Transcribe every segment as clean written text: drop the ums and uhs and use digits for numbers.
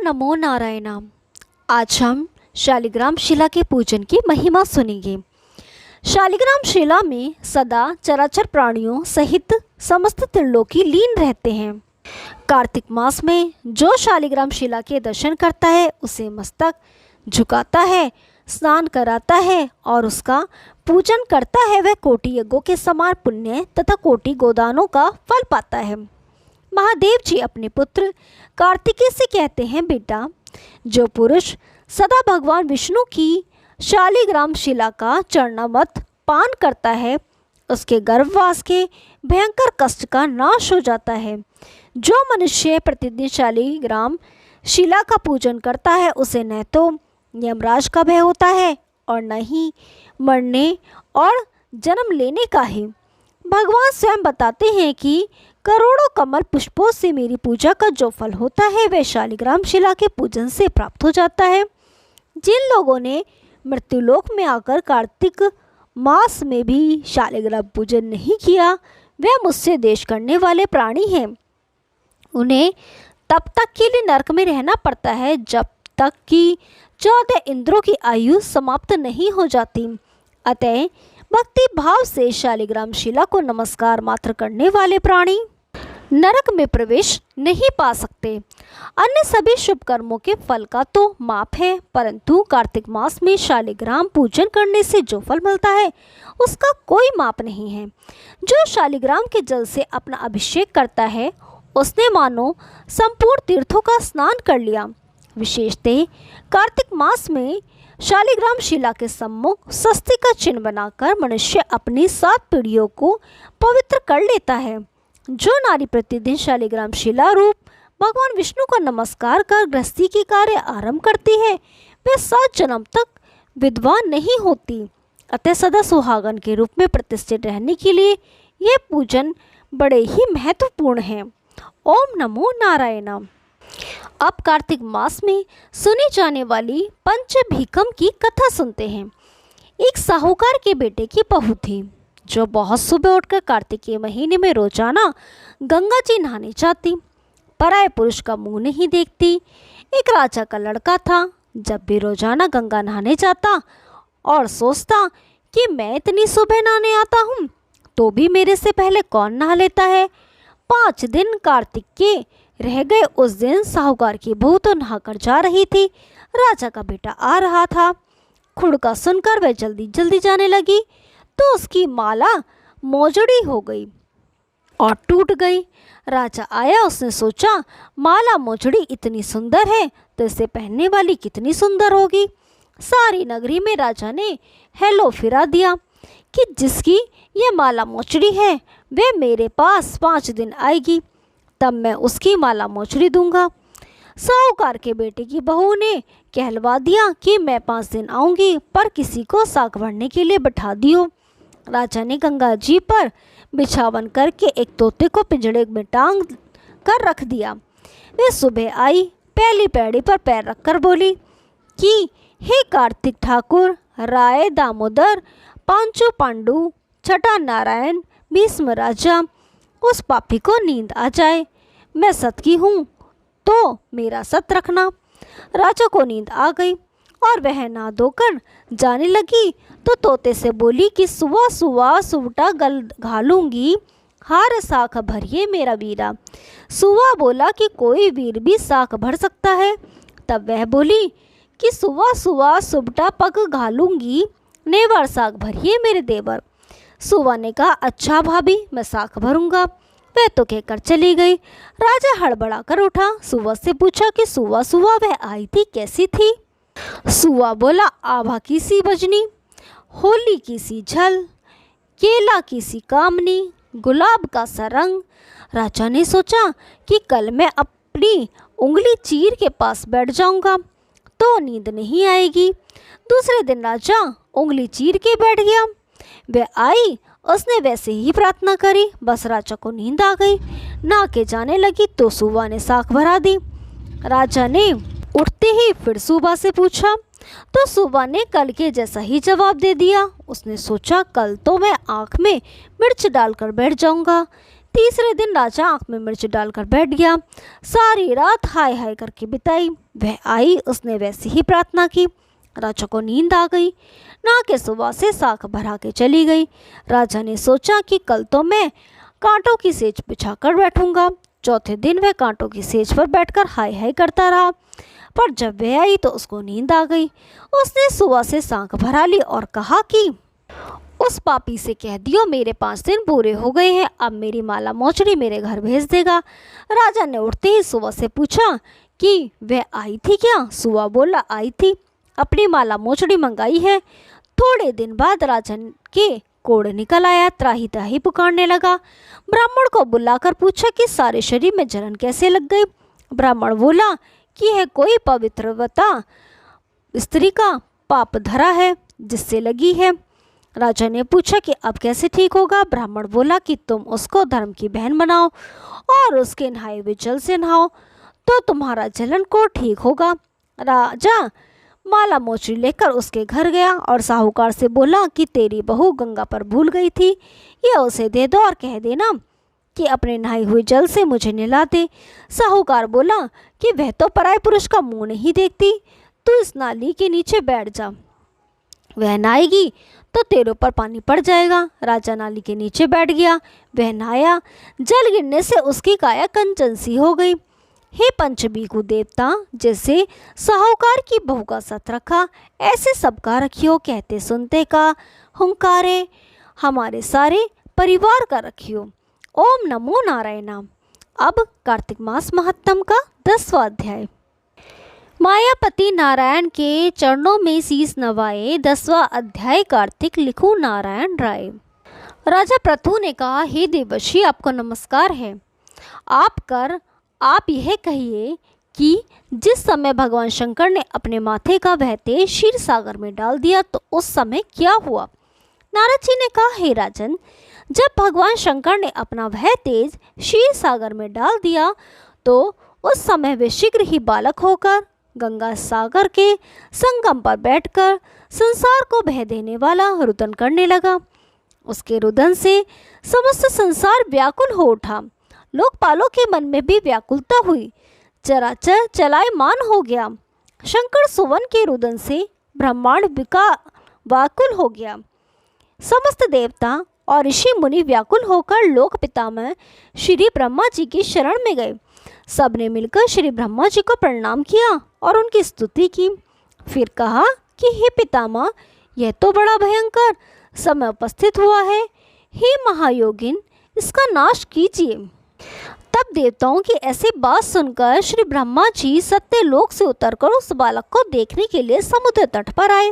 नमो नारायण। आज हम शालिग्राम शिला के पूजन की महिमा सुनेंगे। शालिग्राम शिला में सदा चराचर प्राणियों सहित समस्त त्रिलोकी लीन रहते हैं। कार्तिक मास में जो शालिग्राम शिला के दर्शन करता है उसे मस्तक झुकाता है, स्नान कराता है और उसका पूजन करता है, वह कोटि यज्ञों के समान पुण्य तथा कोटि गोदानों का फल पाता है। महादेव जी अपने पुत्र कार्तिकेय से कहते हैं, बेटा, जो पुरुष सदा भगवान विष्णु की शालिग्राम शिला का चरणामृत पान करता है उसके गर्भवास के भयंकर कष्ट का नाश हो जाता है। जो मनुष्य प्रतिदिन शालिग्राम शिला का पूजन करता है उसे न तो यमराज का भय होता है और न ही मरने और जन्म लेने का ही। भगवान स्वयं बताते हैं कि करोड़ों कमल पुष्पों से मेरी पूजा का जो फल होता है वह शालिग्राम शिला के पूजन से प्राप्त हो जाता है। जिन लोगों ने मृत्युलोक में आकर कार्तिक मास में भी शालिग्राम पूजन नहीं किया वे मुझसे देश करने वाले प्राणी हैं। उन्हें तब तक के लिए नरक में रहना पड़ता है जब तक कि 14 इंद्रों की आयु समाप्त नहीं हो जाती। अतः भक्ति भाव से शालिग्राम शिला को नमस्कार मात्र करने वाले प्राणी नरक में प्रवेश नहीं पा सकते। अन्य सभी शुभ कर्मों के फल का तो माप है, परंतु कार्तिक मास में शालिग्राम पूजन करने से जो फल मिलता है उसका कोई माप नहीं है। जो शालिग्राम के जल से अपना अभिषेक करता है उसने मानो संपूर्ण तीर्थों का स्नान कर लिया। विशेषतः कार्तिक मास में शालिग्राम शिला के सम्मुख स्वस्तिक का चिन्ह बनाकर मनुष्य अपनी 7 पीढ़ियों को पवित्र कर लेता है। जो नारी प्रतिदिन शालिग्राम शिला रूप भगवान विष्णु का नमस्कार कर गृहस्थी के कार्य आरंभ करती है वह 7 जन्म तक विधवा नहीं होती। अतः सदा सुहागन के रूप में प्रतिष्ठित रहने के लिए यह पूजन बड़े ही महत्वपूर्ण है। ओम नमो नारायण। अब कार्तिक मास में सुनी जाने वाली पंचभीकम की कथा सुनते हैं। एक साहूकार के बेटे की बहू थी जो बहुत सुबह उठकर कार्तिक के महीने में रोजाना गंगा जी नहाने जाती, पराये पुरुष का मुंह नहीं देखती। एक राजा का लड़का था, जब भी रोजाना गंगा नहाने जाता और सोचता कि मैं इतनी सुबह नहाने आता हूँ तो भी मेरे से पहले कौन नहा लेता है। 5 दिन कार्तिक के रह गए। उस दिन साहूकार की बहू तो नहाकर जा रही थी। राजा का बेटा आ रहा था। खुड़का सुनकर वह जल्दी जल्दी जाने लगी तो उसकी माला मोजड़ी हो गई और टूट गई। राजा आया, उसने सोचा माला मोजड़ी इतनी सुंदर है तो इसे पहनने वाली कितनी सुंदर होगी। सारी नगरी में राजा ने हेलो फिरा दिया कि जिसकी ये माला मोचड़ी है वह मेरे पास 5 दिन आएगी, तब मैं उसकी माला मोचड़ी दूंगा। साहूकार के बेटे की बहू ने कहलवा दिया कि मैं 5 दिन आऊंगी, पर किसी को साग भरने के लिए बैठा दियो। राजा ने गंगा जी पर बिछावन करके एक तोते को पिंजड़े में टांग कर रख दिया। वह सुबह आई, पहली पैड़ी पर पैर रखकर बोली कि हे कार्तिक ठाकुर, राय दामोदर, पांचू पांडु, छठा नारायण, भीष्म राजा, उस पापी को नींद आ जाए। मैं सत की हूँ तो मेरा सत रखना। राजा को नींद आ गई और वह नहा धोकर जाने लगी तो तोते से बोली कि सुबह सुबह सुवटा गल घालूंगी, हार साख भरिए मेरा वीरा। सुबह बोला कि कोई वीर भी साख भर सकता है। तब वह बोली कि सुबह सुबह सुबटा पग घालूंगी, नेवर साख भरिए मेरे देवर। सुबह ने कहा, अच्छा भाभी, मैं साख भरूंगा। वह तो कहकर चली गई। राजा हड़बड़ा कर उठा, सुबह से पूछा कि सुबह सुबह वह आई थी, कैसी थी। सुबह बोला, आभा की सी बजनी, होली की सी झल, केला की सी कामनी, गुलाब का सा रंग। राजा ने सोचा कि कल मैं अपनी उंगली चीर के पास बैठ जाऊंगा तो नींद नहीं आएगी। दूसरे दिन राजा उंगली चीर के बैठ गया। वह आई, उसने वैसे ही प्रार्थना करी, बस राजा को नींद आ गई। नहा के जाने लगी तो सुबह ने साख भरा दी। राजा ने उठते ही फिर सुबह से पूछा तो सुबह ने कल के जैसा ही जवाब दे दिया। उसने सोचा कल तो मैं आँख में मिर्च डालकर बैठ जाऊंगा। तीसरे दिन राजा आंख में मिर्च डालकर बैठ गया। सारी रात हाय हाय करके बिताई। वह आई, उसने वैसी ही प्रार्थना की। राजा को नींद आ गई। नाक के सुबह से साख भरा के चली गई। राजा ने सोचा कि कल तो मैं कांटों की सेज बिछाकर बैठूंगा। चौथे दिन वह कांटों की सेज पर बैठकर हाय हाय करता रहा, पर जब वह आई तो उसको नींद आ गई। उसने सुबह से साख भरा ली और कहा कि उस पापी से कह दियो मेरे 5 दिन पूरे हो गए हैं, अब मेरी माला मोचड़ी मेरे घर भेज देगा। राजा ने उठते ही सुबह से पूछा कि वह आई थी क्या? सुबह बोला, आई थी, अपनी माला मोचड़ी मंगाई है। थोड़े दिन बाद राजा के कोढ़ निकल आया, त्राही त्राही पुकारने लगा। ब्राह्मण को बुलाकर पूछा कि सारे शरीर में जलन कैसे लग गई। ब्राह्मण बोला कि यह कोई पवित्रवता स्त्री का पाप धरा है जिससे लगी है। राजा ने पूछा कि अब कैसे ठीक होगा। ब्राह्मण बोला कि तुम उसको धर्म की बहन बनाओ और उसके नहाए हुए जल से नहाओ तो तुम्हारा जलन को ठीक होगा। राजा माला मोचड़ी लेकर उसके घर गया और साहूकार से बोला कि तेरी बहू गंगा पर भूल गई थी, यह उसे दे दो और कह देना कि अपने नहाए हुए जल से मुझे नहला दे। साहूकार बोला कि वह तो पराये पुरुष का मुंह नहीं देखती, तू इस नाली के नीचे बैठ जा, वह नहाएगी तो तेरे ऊपर पानी पड़ जाएगा। राजा नाली के नीचे बैठ गया। वह नहाया, जल गिरने से उसकी काया कंचन सी हो गई। हे पंचबीकु देवता, जैसे साहूकार की बहू का सत रखा ऐसे सबका रखियो, कहते सुनते का हुंकारे हमारे सारे परिवार का रखियो। ओम नमो नारायण। अब कार्तिक मास महात्म का 10वां अध्याय। मायापति नारायण के चरणों में शीस नवाए। 10वां अध्याय। कार्तिक। लिखो नारायण राय। राजा प्रथु ने कहा, हे देवर्षि, आपको नमस्कार है। आप यह कहिए कि जिस समय भगवान शंकर ने अपने माथे का वह तेज क्षीर सागर में डाल दिया तो उस समय क्या हुआ? नारद जी ने कहा, हे राजन, जब भगवान शंकर ने अपना वह तेज क्षीर सागर में डाल दिया तो उस समय वे शीघ्र ही बालक होकर गंगा सागर के संगम पर बैठकर संसार को बह देने वाला रुदन करने लगा। उसके रुदन से समस्त संसार व्याकुल हो उठा। लोकपालों के मन में भी व्याकुलता हुई। चराचर चलायमान हो गया। शंकर सुवन के रुदन से ब्रह्मांड व्याकुल हो गया। समस्त देवता और ऋषि मुनि व्याकुल होकर लोक पितामह श्री ब्रह्मा जी की शरण में गए। सबने मिलकर श्री ब्रह्मा जी को प्रणाम किया और उनकी स्तुति की। फिर कहा कि हे पितामह, यह तो बड़ा भयंकर समय उपस्थित हुआ है। हे महायोगिन, इसका नाश कीजिए। तब देवताओं की ऐसी बात सुनकर श्री ब्रह्मा जी सत्यलोक से उतरकर उस बालक को देखने के लिए समुद्र तट पर आए।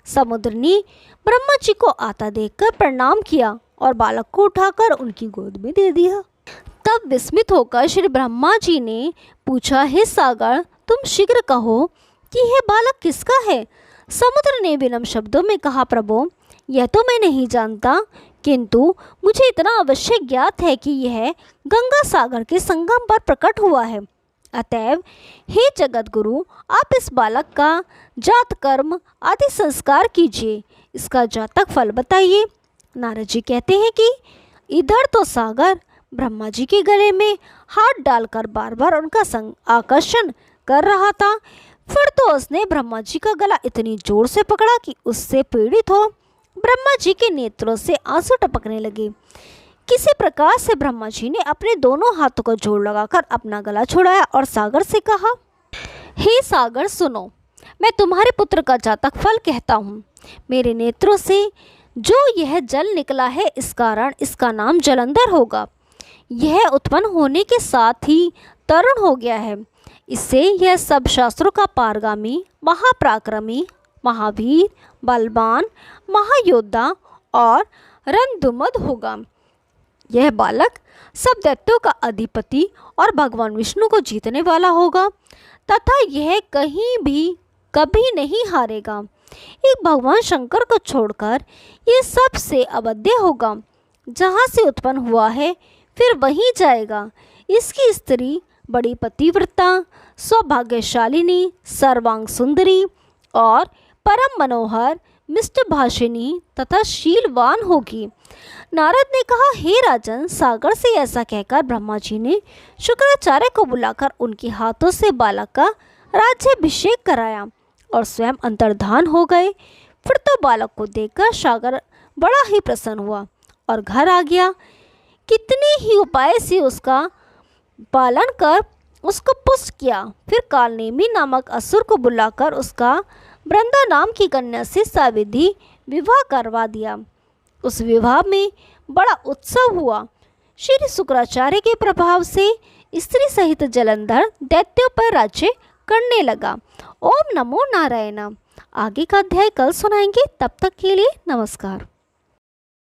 समुद्रनी ब्रह्मा जी को आता देखकर प्रणाम किया और बालक को उठाकर उनकी गोद में दे दिया। तब विस्मित होकर श्री ब्रह्मा जी ने पूछा, हे सागर, तुम शीघ्र कहो कि यह बालक किसका है? समुद्र ने विनम्र शब्दों में कहा, प्रभु, यह तो मैं नहीं जानता, किंतु मुझे इतना अवश्य ज्ञात है कि यह गंगा सागर के संगम पर प्रकट हुआ है। अतएव हे जगत गुरु, आप इस बालक का जात कर्म आदि संस्कार कीजिए, इसका जातक फल बताइए। नारद जी कहते हैं कि इधर तो सागर ब्रह्मा जी के गले में हाथ डालकर बार बार उनका आकर्षण कर रहा था। फिर तो उसने ब्रह्मा जी का गला इतनी जोर से पकड़ा कि उससे पीड़ित हो ब्रह्मा जी के नेत्रों से आंसू टपकने लगे। किसी प्रकार से ब्रह्मा जी ने अपने दोनों हाथों को जोड़ लगाकर अपना गला छुड़ाया और सागर से कहा, हे सागर, सुनो, मैं तुम्हारे पुत्र का जातक फल कहता हूँ। मेरे नेत्रों से जो यह जल निकला है, इस कारण इसका नाम जलंधर होगा। यह उत्पन्न होने के साथ ही तरुण हो गया है। इससे यह सब शास्त्रों का पारगामी, महापराक्रमी, महावीर, बलवान, महायोद्धा और रणधुमद होगा। यह बालक सब दैत्यों का अधिपति और भगवान विष्णु को जीतने वाला होगा तथा यह कहीं भी कभी नहीं हारेगा। एक भगवान शंकर को छोड़कर यह सबसे अवध्य होगा। जहाँ से उत्पन्न हुआ है फिर वहीं जाएगा। इसकी स्त्री बड़ी पतिव्रता, सौभाग्यशालिनी, सर्वांग सुंदरी और परम मनोहर मिष्टभाषिणी तथा शीलवान होगी। नारद ने कहा, हे राजन, सागर से ऐसा कहकर ब्रह्मा जी ने शुक्राचार्य को बुलाकर उनके हाथों से बालक का राज्याभिषेक कराया और स्वयं अंतर्धान हो गए। फिर तो बालक को देखकर सागर बड़ा ही प्रसन्न हुआ और घर आ गया। कितने ही उपाय से उसका पालन कर उसको पुष्ट किया। फिर कालनेमी नामक असुर को बुलाकर उसका वृंदा नाम की कन्या से साविधि विवाह करवा दिया। उस विवाह में बड़ा उत्सव हुआ। श्री शुक्राचार्य के प्रभाव से स्त्री सहित जलंधर दैत्यों पर राज्य करने लगा। ओम नमो नारायण। आगे का अध्याय कल सुनाएंगे। तब तक के लिए नमस्कार।